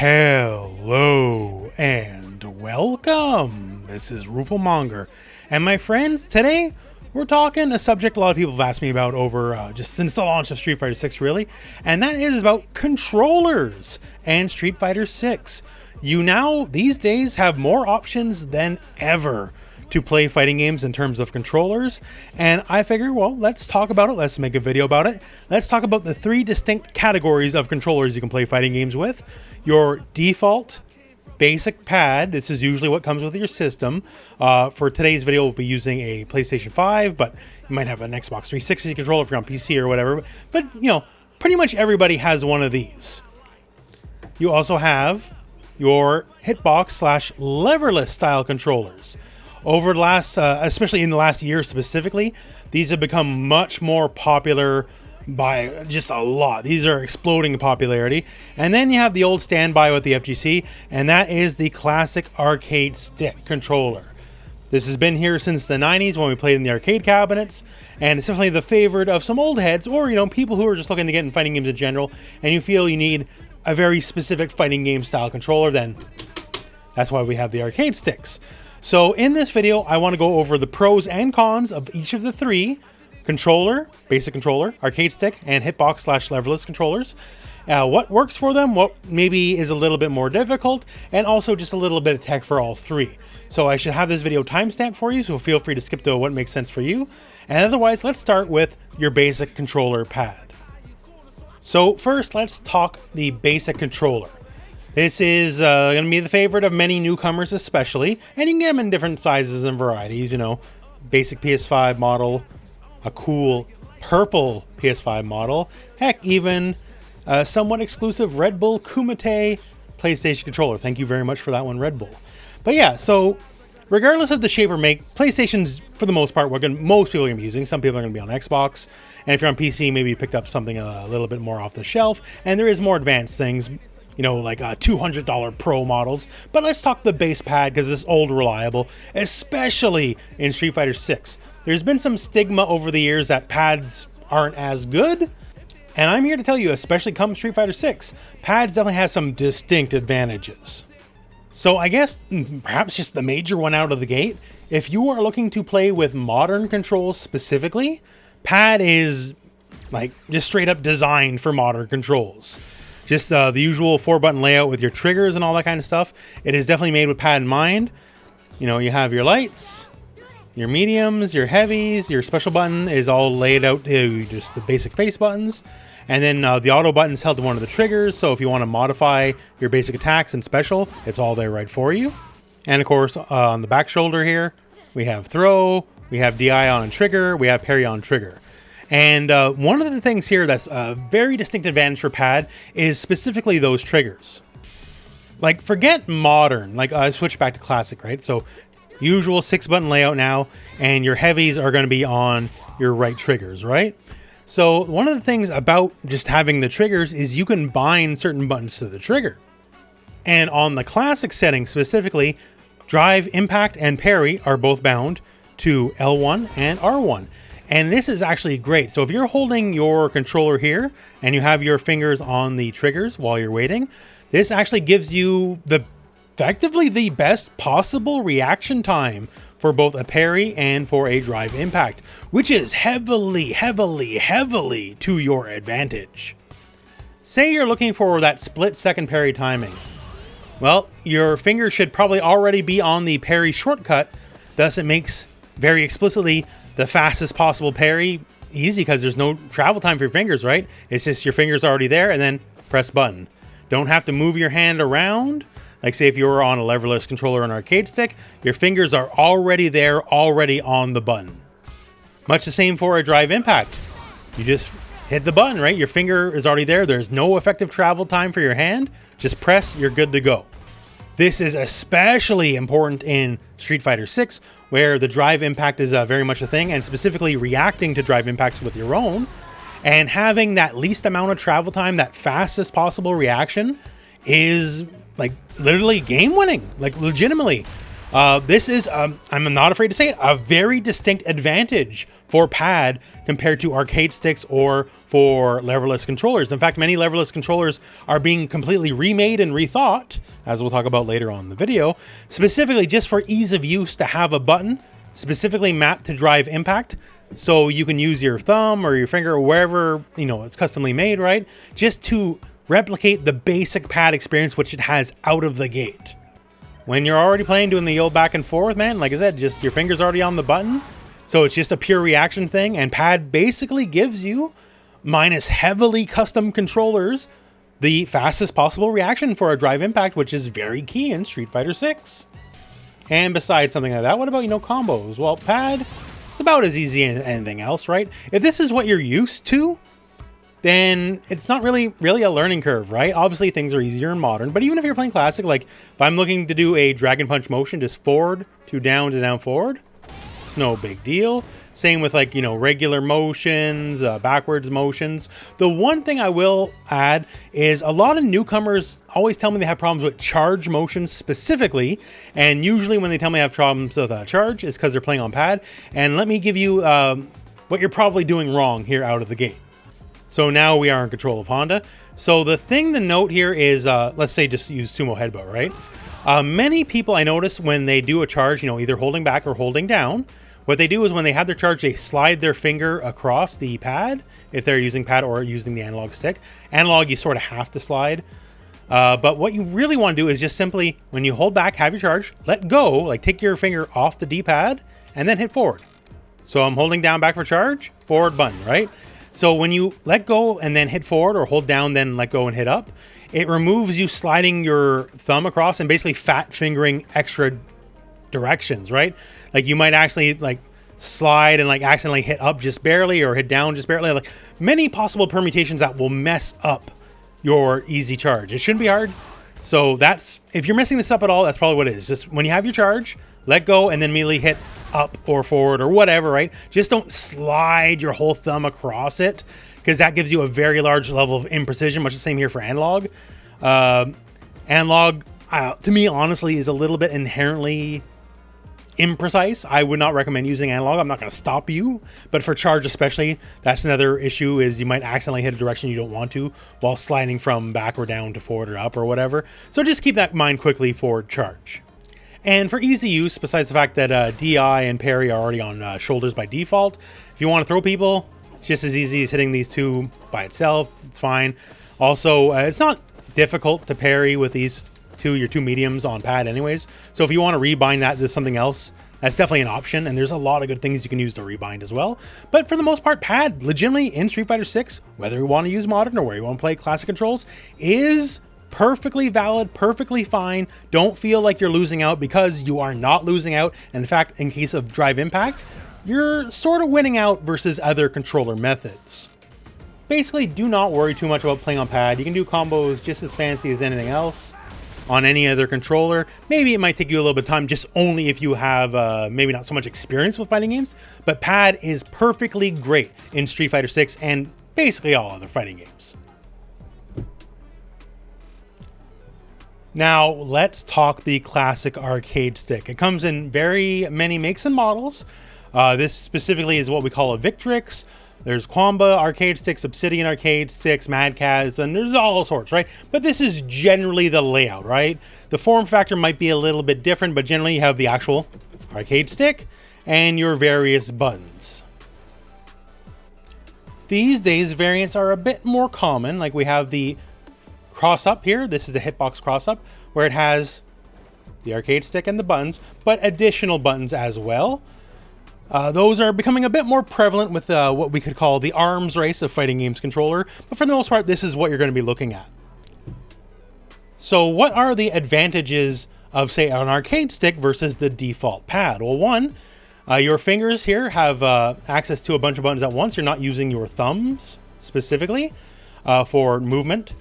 Hello and welcome. This is rooflemonger, and my friends, today we're talking a subject a lot of people have asked me about over just since the launch of Street Fighter 6, really, and that is about controllers and Street Fighter 6. You now these days have more options than ever to play fighting games in terms of controllers, and I figure, well, let's talk about it. Let's make a video about it. Let's talk about the three distinct categories of controllers you can play fighting games with. Your default basic pad. This is usually what comes with your system. For today's video, we'll be using a PlayStation 5, but you might have an Xbox 360 controller if you're on PC or whatever. But, you know, pretty much everybody has one of these. You also have your Hitbox / Leverless style controllers. Over the last, especially in the last year specifically, these have become much more popular by just a lot. These are exploding in popularity. And then you have the old standby with the FGC, and that is the classic arcade stick controller. This has been here since the 90s when we played in the arcade cabinets, and it's definitely the favorite of some old heads, or, you know, people who are just looking to get in fighting games in general, and you feel you need a very specific fighting game style controller, then that's why we have the arcade sticks. So in this video, I want to go over the pros and cons of each of the three: controller, basic controller, arcade stick, and Hitbox / Leverless controllers. What works for them, what maybe is a little bit more difficult, and also just a little bit of tech for all three. So I should have this video timestamped for you, so feel free to skip to what makes sense for you. And otherwise, let's start with your basic controller pad. So first, let's talk the basic controller. This is going to be the favorite of many newcomers especially, and you can get them in different sizes and varieties, you know, basic PS5 model, a cool purple PS5 model, heck, even a somewhat exclusive Red Bull Kumite PlayStation controller. Thank you very much for that one, Red Bull. But yeah, so regardless of the shape or make, PlayStation's for the most part what most people are going to be using. Some people are going to be on Xbox, and if you're on PC, maybe you picked up something a little bit more off the shelf, and there is more advanced things, you know, like $200 Pro models. But let's talk the base pad, because it's old reliable, especially in Street Fighter 6. There's been some stigma over the years that pads aren't as good, and I'm here to tell you, especially come Street Fighter 6, pads definitely have some distinct advantages. So I guess perhaps just the major one out of the gate, if you are looking to play with modern controls specifically, pad is like just straight up designed for modern controls. Just the usual 4-button layout with your triggers and all that kind of stuff. It is definitely made with pad in mind. You know, you have your lights, your mediums, your heavies, your special button is all laid out to just the basic face buttons. And then the auto button is held to one of the triggers, so if you want to modify your basic attacks and special, it's all there right for you. And of course, on the back shoulder here, we have throw, we have DI on trigger, we have parry on trigger. And one of the things here that's a very distinct advantage for pad is specifically those triggers. Like, forget modern, like I switched back to classic, right? So usual 6-button layout now, and your heavies are going to be on your right triggers, right? So one of the things about just having the triggers is you can bind certain buttons to the trigger. And on the classic setting specifically, drive, impact, and parry are both bound to L1 and R1. And this is actually great. So if you're holding your controller here and you have your fingers on the triggers while you're waiting, this actually gives you effectively the best possible reaction time for both a parry and for a drive impact, which is heavily to your advantage. Say you're looking for that split-second parry timing. Well, your finger should probably already be on the parry shortcut, thus it makes very explicitly the fastest possible parry easy, because there's no travel time for your fingers, right? It's just your fingers already there, and then press button. Don't have to move your hand around. Like, say if you were on a leverless controller or an arcade stick, your fingers are already there, already on the button. Much the same for a drive impact. You just hit the button, right? Your finger is already there. There's no effective travel time for your hand. Just press, you're good to go. This is especially important in Street Fighter 6, where the drive impact is very much a thing, and specifically reacting to drive impacts with your own, and having that least amount of travel time, that fastest possible reaction, is like literally game winning, like legitimately. This is, I'm not afraid to say it, a very distinct advantage for pad compared to arcade sticks or for leverless controllers. In fact, many leverless controllers are being completely remade and rethought, as we'll talk about later on in the video, specifically just for ease of use to have a button specifically mapped to drive impact. So you can use your thumb or your finger or wherever, you know, it's customly made, right? Just to replicate the basic pad experience, which it has out of the gate. When you're already playing, doing the old back and forth, man, like I said, just your finger's already on the button. So it's just a pure reaction thing. And pad basically gives you, minus heavily custom controllers, the fastest possible reaction for a drive impact, which is very key in Street Fighter 6. And besides something like that, what about, you know, combos? Well, pad, it's about as easy as anything else, right? If this is what you're used to, then it's not really a learning curve, right? Obviously, things are easier in modern, but even if you're playing classic, like if I'm looking to do a Dragon Punch motion, just forward to down forward, it's no big deal. Same with, like, you know, regular motions, backwards motions. The one thing I will add is a lot of newcomers always tell me they have problems with charge motions specifically, and usually when they tell me I have problems with charge, it's because they're playing on pad. And let me give you what you're probably doing wrong here out of the gate. So now we are in control of Honda. So the thing to note here is, let's say just use sumo headbutt, right? Many people I notice when they do a charge, you know, either holding back or holding down, what they do is when they have their charge, they slide their finger across the pad, if they're using pad or using the analog stick. Analog, you sort of have to slide. But what you really want to do is just simply, when you hold back, have your charge, let go, like take your finger off the D-pad, and then hit forward. So I'm holding down back for charge, forward button, right? So when you let go and then hit forward, or hold down, then let go and hit up, it removes you sliding your thumb across and basically fat fingering extra directions, right? Like you might actually like slide and like accidentally hit up just barely or hit down just barely. Like many possible permutations that will mess up your easy charge. It shouldn't be hard. So that's, if you're messing this up at all, that's probably what it is. Just when you have your charge, let go and then immediately hit up or forward or whatever, right? Just don't slide your whole thumb across it, because that gives you a very large level of imprecision, much the same here for analog. Analog, to me, honestly, is a little bit inherently imprecise. I would not recommend using analog. I'm not going to stop you, but for charge especially, that's another issue, is you might accidentally hit a direction you don't want to while sliding from back or down to forward or up or whatever. So just keep that in mind quickly for charge. And for easy use, besides the fact that DI and parry are already on shoulders by default, if you want to throw people, it's just as easy as hitting these two by itself. It's fine. Also, it's not difficult to parry with these two, your two mediums on pad anyways. So if you want to rebind that to something else, that's definitely an option. And there's a lot of good things you can use to rebind as well. But for the most part, pad, legitimately in Street Fighter 6, whether you want to use modern or where you want to play classic controls, is perfectly valid, perfectly fine. Don't feel like you're losing out, because you are not losing out. And in fact, in case of drive impact, you're sort of winning out versus other controller methods. Basically, do not worry too much about playing on pad. You can do combos just as fancy as anything else on any other controller. Maybe it might take you a little bit of time, just only if you have maybe not so much experience with fighting games, but pad is perfectly great in Street Fighter 6 and basically all other fighting games. Now, let's talk the classic arcade stick. It comes in very many makes and models. This specifically is what we call a Victrix. There's Quamba arcade sticks, Obsidian arcade sticks, Mad Cats, and there's all sorts, right? But this is generally the layout, right? The form factor might be a little bit different, but generally you have the actual arcade stick and your various buttons. These days, variants are a bit more common. Like we have the Crossup here. This is the Hitbox Crossup, where it has the arcade stick and the buttons, but additional buttons as well. Those are becoming a bit more prevalent with what we could call the arms race of fighting games controller, but for the most part, this is what you're going to be looking at. So what are the advantages of, say, an arcade stick versus the default pad? Well, one, your fingers here have access to a bunch of buttons at once. You're not using your thumbs specifically for movement.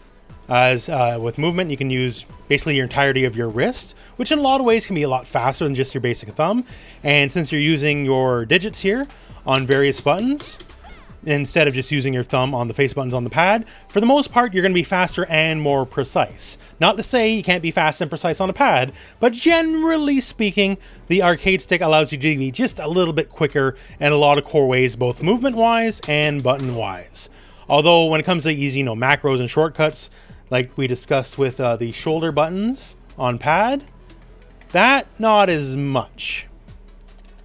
As with movement, you can use basically your entirety of your wrist, which in a lot of ways can be a lot faster than just your basic thumb. And since you're using your digits here on various buttons, instead of just using your thumb on the face buttons on the pad. For the most part, you're going to be faster and more precise. Not to say you can't be fast and precise on a pad, but generally speaking, the arcade stick allows you to be just a little bit quicker in a lot of core ways, both movement-wise and button-wise. Although when it comes to easy, macros and shortcuts, like we discussed with the shoulder buttons on pad, that not as much.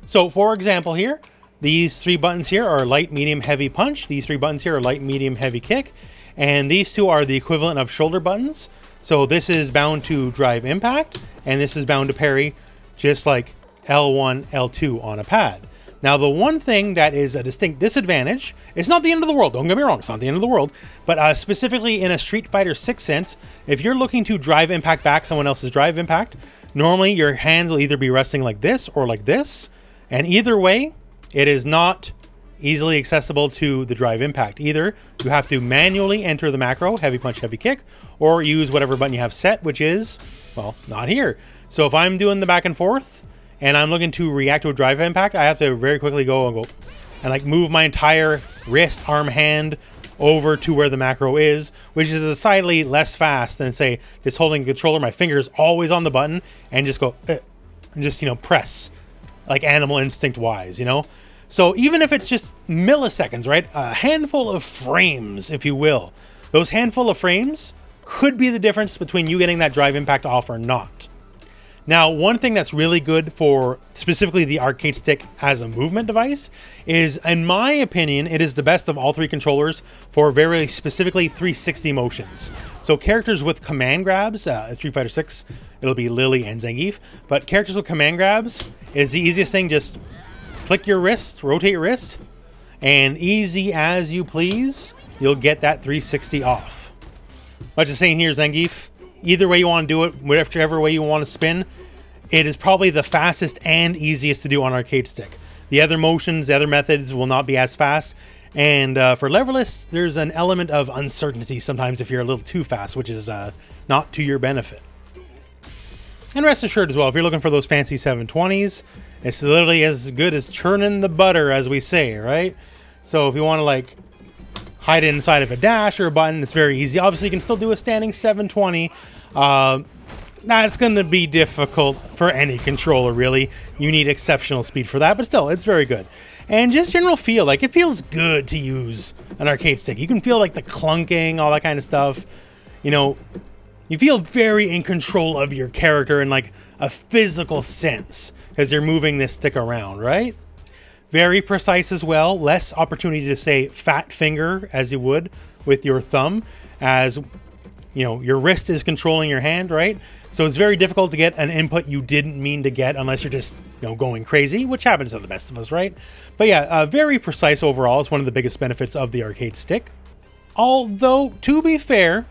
So for example here, these 3 buttons here are light, medium, heavy punch. These 3 buttons here are light, medium, heavy kick. And these 2 are the equivalent of shoulder buttons. So this is bound to drive impact, and this is bound to parry, just like L1, L2 on a pad. Now, the one thing that is a distinct disadvantage, it's not the end of the world, don't get me wrong, it's not the end of the world, but specifically in a Street Fighter 6 sense, if you're looking to drive impact back someone else's drive impact, normally your hands will either be resting like this or like this, and either way, it is not easily accessible to the drive impact. Either you have to manually enter the macro, heavy punch, heavy kick, or use whatever button you have set, which is, well, not here. So if I'm doing the back and forth, and I'm looking to react to a drive impact, I have to very quickly go and like move my entire wrist, arm, hand over to where the macro is, which is decidedly less fast than, say, just holding the controller, my fingers always on the button, and just go, and just, press, like animal instinct wise, So even if it's just milliseconds, right? A handful of frames, if you will. Those handful of frames could be the difference between you getting that drive impact off or not. Now, one thing that's really good for specifically the arcade stick as a movement device is, in my opinion, it is the best of all 3 controllers for very specifically 360 motions. So characters with command grabs, in Street Fighter 6, it'll be Lily and Zangief, but characters with command grabs is the easiest thing. Just flick your wrist, rotate your wrist, and easy as you please, you'll get that 360 off. Much the same here, Zangief. Either way you want to do it, whichever way you want to spin, it is probably the fastest and easiest to do on arcade stick. The other motions, the other methods will not be as fast. And for Leverless, there's an element of uncertainty sometimes if you're a little too fast, which is not to your benefit. And rest assured as well, if you're looking for those fancy 720s, it's literally as good as churning the butter, as we say, right? So if you want to like hide it inside of a dash or a button, it's very easy. Obviously, you can still do a standing 720. That's going to be difficult for any controller, really. You need exceptional speed for that, but still, it's very good. And just general feel, like it feels good to use an arcade stick. You can feel like the clunking, all that kind of stuff. You feel very in control of your character in like a physical sense because you're moving this stick around, right? Very precise as well. Less opportunity to say fat finger as you would with your thumb, as your wrist is controlling your hand, right? So it's very difficult to get an input you didn't mean to get unless you're just going crazy, which happens to the best of us, right? But yeah, very precise overall is one of the biggest benefits of the arcade stick. Although, to be fair,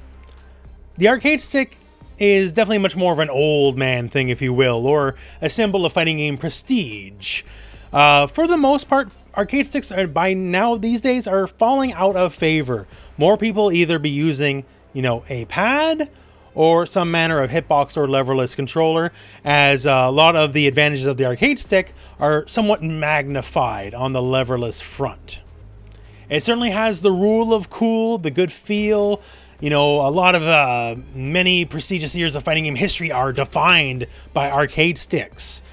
the arcade stick is definitely much more of an old man thing, if you will, or a symbol of fighting game prestige. For the most part, arcade sticks are, by now these days, are falling out of favor. More people either be using, a pad or some manner of hitbox or leverless controller, as a lot of the advantages of the arcade stick are somewhat magnified on the leverless front. It certainly has the rule of cool, the good feel. A lot of many prestigious years of fighting game history are defined by arcade sticks.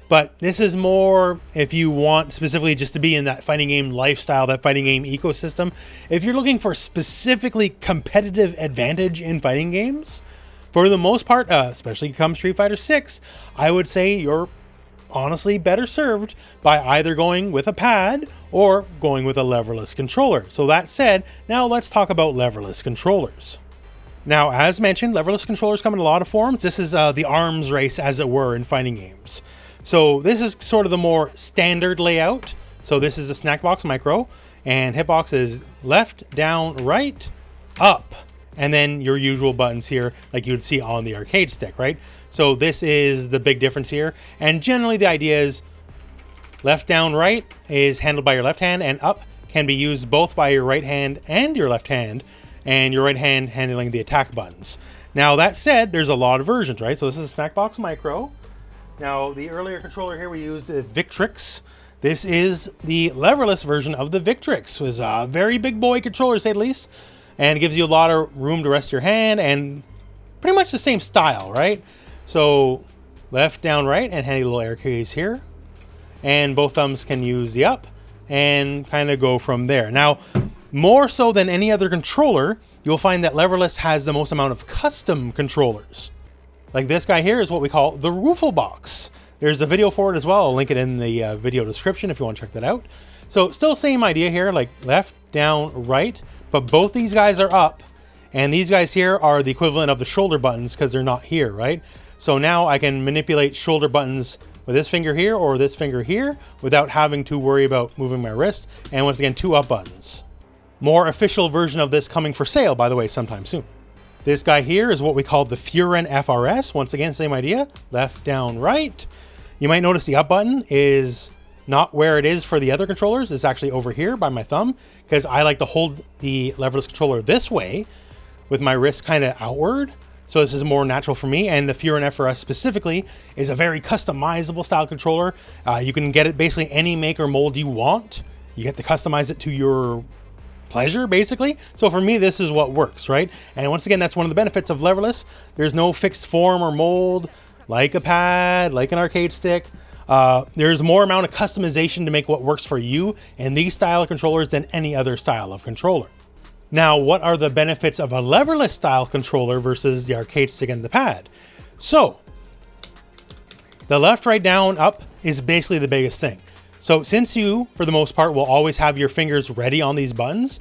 But this is more if you want specifically just to be in that fighting game lifestyle, that fighting game ecosystem. If you're looking for specifically competitive advantage in fighting games, for the most part, especially come Street Fighter 6, I would say you're honestly better served by either going with a pad or going with a leverless controller. So that said, now let's talk about leverless controllers. Now, as mentioned, leverless controllers come in a lot of forms. This is the arms race, as it were, in fighting games. So this is sort of the more standard layout. So this is a Snackbox Micro, and Hitbox is left, down, right, up, and then your usual buttons here like you would see on the arcade stick, right? So this is the big difference here. And generally the idea is left, down, right is handled by your left hand, and up can be used both by your right hand and your left hand, and your right hand handling the attack buttons. Now that said, there's a lot of versions, right? So this is a Snackbox Micro. Now, the earlier controller here we used Victrix. This is the leverless version of the Victrix. It was a very big boy controller, to say the least, and it gives you a lot of room to rest your hand, and pretty much the same style, right? So left, down, right, and handy little air keys here. And both thumbs can use the up and kind of go from there. Now, more so than any other controller, you'll find that leverless has the most amount of custom controllers. Like this guy here is what we call the Rooflebox. There's a video for it as well. I'll link it in the video description if you want to check that out. So still same idea here, like left, down, right, but both these guys are up, and these guys here are the equivalent of the shoulder buttons because they're not here, right? So now I can manipulate shoulder buttons with this finger here or this finger here without having to worry about moving my wrist. And once again, 2 up buttons. More official version of this coming for sale, by the way, sometime soon. This guy here is what we call the Furin FRS. Once again, same idea, left, down, right. You might notice the up button is not where it is for the other controllers. It's actually over here by my thumb because I like to hold the leverless controller this way with my wrist kind of outward. So this is more natural for me. And the Furin FRS specifically is a very customizable style controller. You can get it basically any make or mold you want. You get to customize it to your pleasure, basically. So for me, this is what works, right? And once again, that's one of the benefits of leverless. There's no fixed form or mold like a pad, like an arcade stick. There's more amount of customization to make what works for you in these style of controllers than any other style of controller. Now, what are the benefits of a leverless style controller versus the arcade stick and the pad? So the left, right, down, up is basically the biggest thing. So since you, for the most part, will always have your fingers ready on these buttons,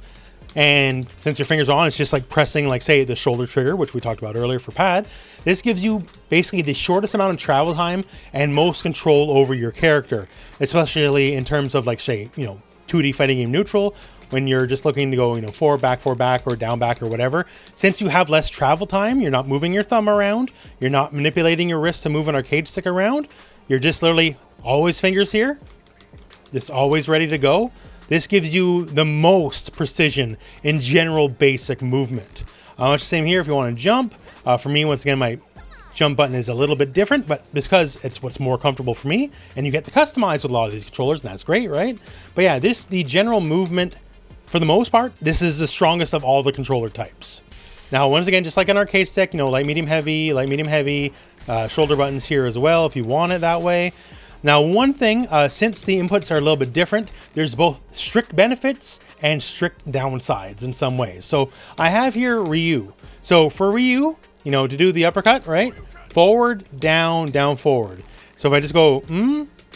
and since your fingers are on, it's just like pressing, like say the shoulder trigger, which we talked about earlier for pad. This gives you basically the shortest amount of travel time and most control over your character, especially in terms of like say, 2D fighting game neutral, when you're just looking to go, forward, back, or down, back, or whatever. Since you have less travel time, you're not moving your thumb around, you're not manipulating your wrist to move an arcade stick around. You're just literally always fingers here, just always ready to go. This gives you the most precision in general basic movement. It's the same here if you want to jump. For me, once again, my jump button is a little bit different, but because it's what's more comfortable for me, and you get to customize with a lot of these controllers, and that's great, right? But yeah, the general movement, for the most part, this is the strongest of all the controller types. Now, once again, just like an arcade stick, light, medium, heavy, shoulder buttons here as well if you want it that way. Now, one thing, since the inputs are a little bit different, there's both strict benefits and strict downsides in some ways. So I have here Ryu. So for Ryu, to do the uppercut, right? Forward, down, down, forward. So if I just go,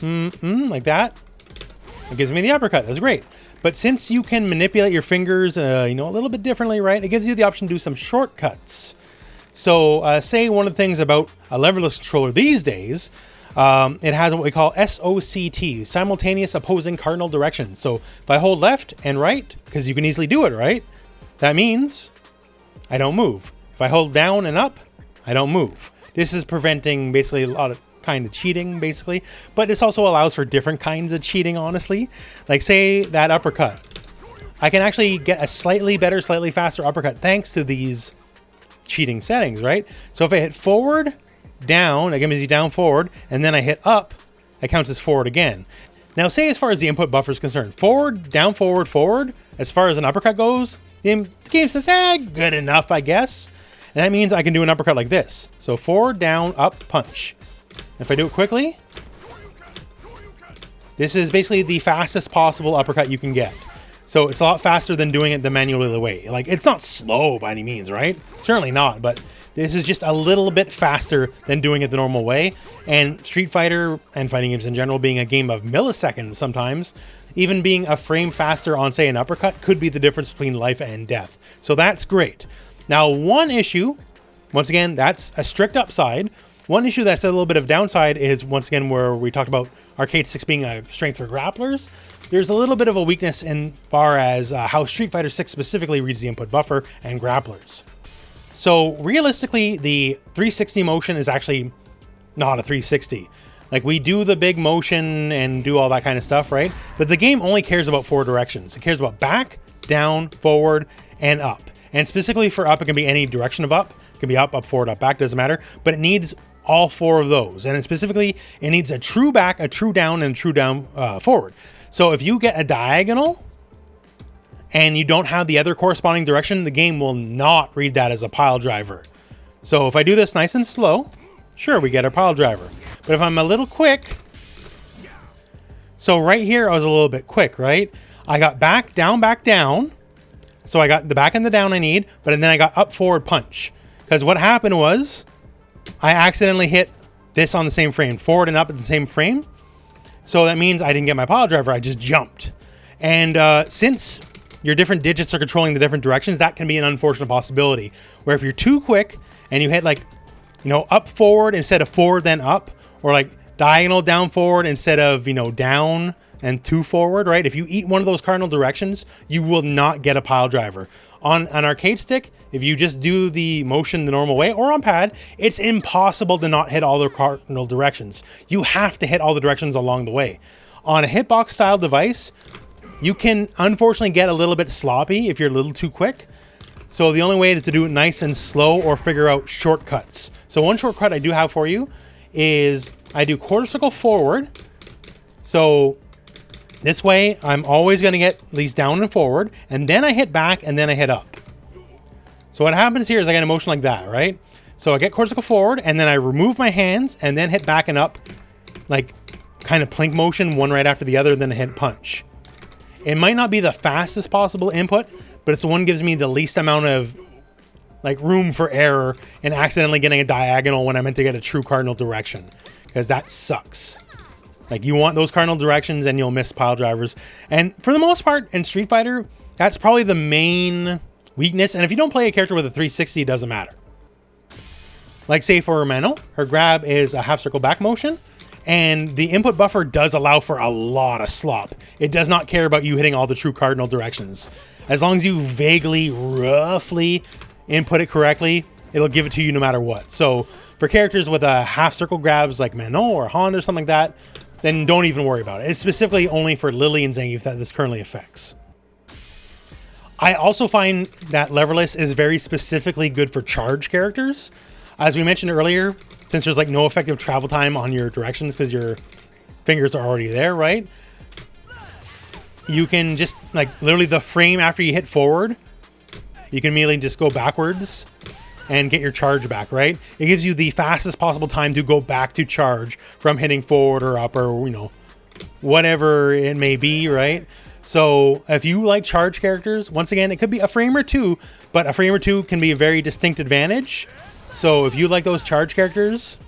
like that, it gives me the uppercut. That's great. But since you can manipulate your fingers, a little bit differently, right? It gives you the option to do some shortcuts. So say one of the things about a leverless controller these days, it has what we call SOCT, simultaneous opposing cardinal directions. So if I hold left and right, because you can easily do it, right? That means I don't move. If I hold down and up, I don't move. This is preventing basically a lot of kind of cheating, basically. But this also allows for different kinds of cheating, honestly. Like say that uppercut. I can actually get a slightly better, slightly faster uppercut thanks to these cheating settings, right? So if I hit forward, down, that gives me down, forward, and then I hit up, that counts as forward again. Now say as far as the input buffer is concerned, forward, down, forward, as far as an uppercut goes, the game says, good enough, I guess. And that means I can do an uppercut like this. So forward, down, up, punch. If I do it quickly, this is basically the fastest possible uppercut you can get. So it's a lot faster than doing it the manual way. Like, it's not slow by any means, right? Certainly not, but this is just a little bit faster than doing it the normal way. And Street Fighter and fighting games in general being a game of milliseconds sometimes, even being a frame faster on, say, an uppercut could be the difference between life and death. So that's great. Now, one issue, once again, that's a strict upside. One issue that's a little bit of downside is, once again, where we talked about arcade sticks being a strength for grapplers. There's a little bit of a weakness in far as how Street Fighter 6 specifically reads the input buffer and grapplers. So realistically, the 360 motion is actually not a 360. Like, we do the big motion and do all that kind of stuff, right? But the game only cares about 4 directions. It cares about back, down, forward, and up. And specifically for up, it can be any direction of up. It can be up, up, forward, up, back, doesn't matter. But it needs all 4 of those. And specifically, it needs a true back, a true down, and a true down forward. So if you get a diagonal and you don't have the other corresponding direction, the game will not read that as a pile driver. So if I do this nice and slow, sure, we get a pile driver. But if I'm a little quick, so right here, I was a little bit quick, right? I got back, down. So I got the back and the down I need, but then I got up, forward, punch. Because what happened was I accidentally hit this on the same frame, forward and up at the same frame. So that means I didn't get my pile driver, I just jumped. And since your different digits are controlling the different directions, that can be an unfortunate possibility. Where if you're too quick and you hit like, you know, up, forward instead of forward, then up, or like diagonal down, forward instead of, you know, down and 2 forward, right? If you eat one of those cardinal directions, you will not get a pile driver. On an arcade stick, if you just do the motion the normal way, or on pad, it's impossible to not hit all the cardinal directions. You have to hit all the directions along the way. On a hitbox style device, you can unfortunately get a little bit sloppy if you're a little too quick. So the only way is to do it nice and slow or figure out shortcuts. So one shortcut I do have for you is I do quarter circle forward. So this way I'm always going to get these down and forward, and then I hit back and then I hit up. So what happens here is I get a motion like that, right? So I get quarter circle forward and then I remove my hands and then hit back and up, like kind of plink motion, one right after the other, then I hit punch. It might not be the fastest possible input, but it's the one that gives me the least amount of like room for error and accidentally getting a diagonal when I meant to get a true cardinal direction, because that sucks. Like, you want those cardinal directions and you'll miss pile drivers. And for the most part in Street Fighter, that's probably the main weakness. And if you don't play a character with a 360, it doesn't matter. Like say for Mano, her grab is a half circle back motion, and the input buffer does allow for a lot of slop. It does not care about you hitting all the true cardinal directions. As long as you vaguely, roughly input it correctly, it'll give it to you no matter what. So for characters with a half circle grabs like Manon or Han or something like that, then don't even worry about it. It's specifically only for Lily and Zangief that this currently affects. I also find that Leverless is very specifically good for charge characters. As we mentioned earlier, since there's like no effective travel time on your directions because your fingers are already there, right? You can just like literally the frame after you hit forward, you can immediately just go backwards and get your charge back, right? It gives you the fastest possible time to go back to charge from hitting forward or up or, you know, whatever it may be, right? So if you like charge characters, once again, it could be a frame or two, but a frame or two can be a very distinct advantage. So if you like those charge characters,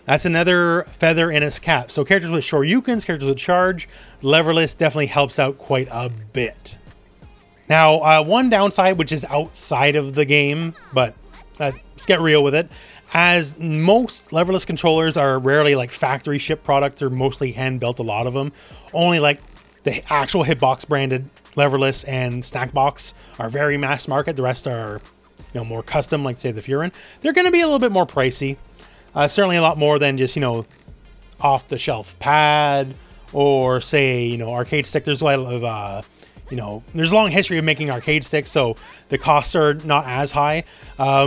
that's another feather in its cap. So characters with Shoryukens, characters with charge, Leverless definitely helps out quite a bit. Now, one downside, which is outside of the game, but let's get real with it. As most Leverless controllers are rarely like factory ship products, they're mostly hand built, a lot of them. Only like the actual Hitbox branded Leverless and Snackbox are very mass market. The rest are, you know, more custom, like say the Furin. They're going to be a little bit more pricey. Certainly a lot more than just, you know, off the shelf pad or say, you know, arcade stick. There's a lot of, you know, there's a long history of making arcade sticks, so the costs are not as high.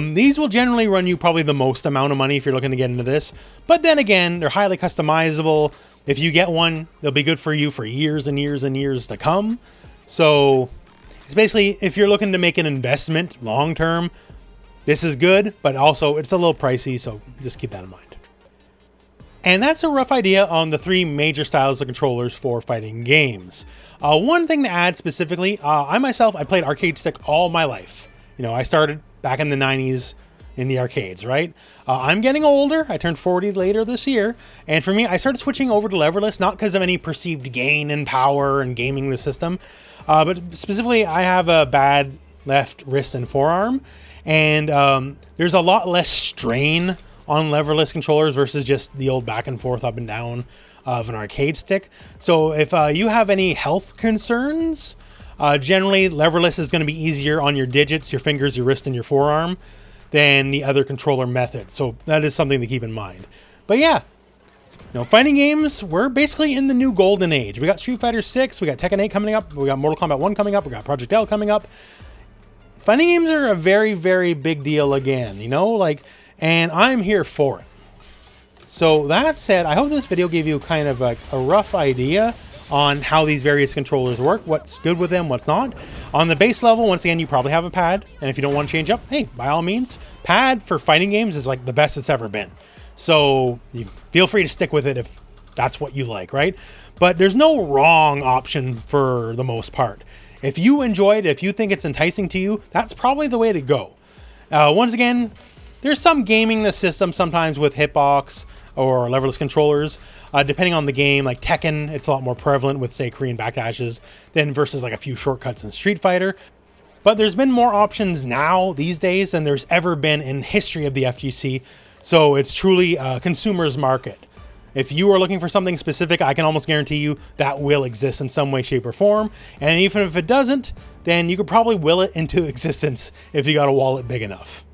These will generally run you probably the most amount of money if you're looking to get into this. But then again, they're highly customizable. If you get one, they'll be good for you for years and years and years to come. So it's basically, if you're looking to make an investment long term, this is good, but also it's a little pricey, so just keep that in mind. And that's a rough idea on the 3 major styles of controllers for fighting games. One thing to add specifically, I played arcade stick all my life. You know, I started back in the 90s in the arcades, right? I'm getting older. I turned 40 later this year. And for me, I started switching over to Leverless, not because of any perceived gain in power and gaming the system, but specifically I have a bad left wrist and forearm. And there's a lot less strain on Leverless controllers versus just the old back and forth, up and down of an arcade stick. So if you have any health concerns, generally Leverless is going to be easier on your digits, your fingers, your wrist, and your forearm than the other controller method. So that is something to keep in mind. But yeah, you know, fighting games, we're basically in the new golden age. We got Street Fighter 6, we got Tekken 8 coming up, we got Mortal Kombat 1 coming up, we got Project L coming up. fighting games are a very, very big deal again, you know, like, and I'm here for it. So that said, I hope this video gave you kind of like a rough idea on how these various controllers work, what's good with them, what's not. On the base level, once again, you probably have a pad, and if you don't want to change up, hey, by all means, pad for fighting games is like the best it's ever been. So you feel free to stick with it if that's what you like, right? But there's no wrong option for the most part. If you enjoy it, if you think it's enticing to you, that's probably the way to go. Once again, there's some gaming in the system sometimes with Hitbox or Leverless Controllers. Depending on the game, like Tekken, it's a lot more prevalent with, say, Korean backdashes than versus like a few shortcuts in Street Fighter. But there's been more options now these days than there's ever been in history of the FGC. So it's truly a consumer's market. If you are looking for something specific, I can almost guarantee you that will exist in some way, shape, or form. And even if it doesn't, then you could probably will it into existence if you got a wallet big enough.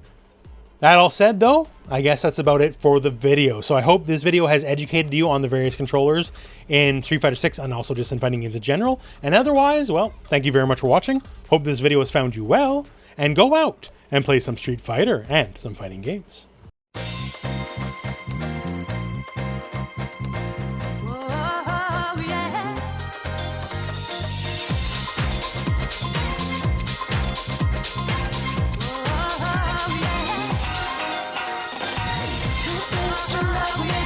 That all said, though, I guess that's about it for the video. So I hope this video has educated you on the various controllers in Street Fighter 6 and also just in fighting games in general. And otherwise, well, thank you very much for watching. Hope this video has found you well. And go out and play some Street Fighter and some fighting games. Yeah.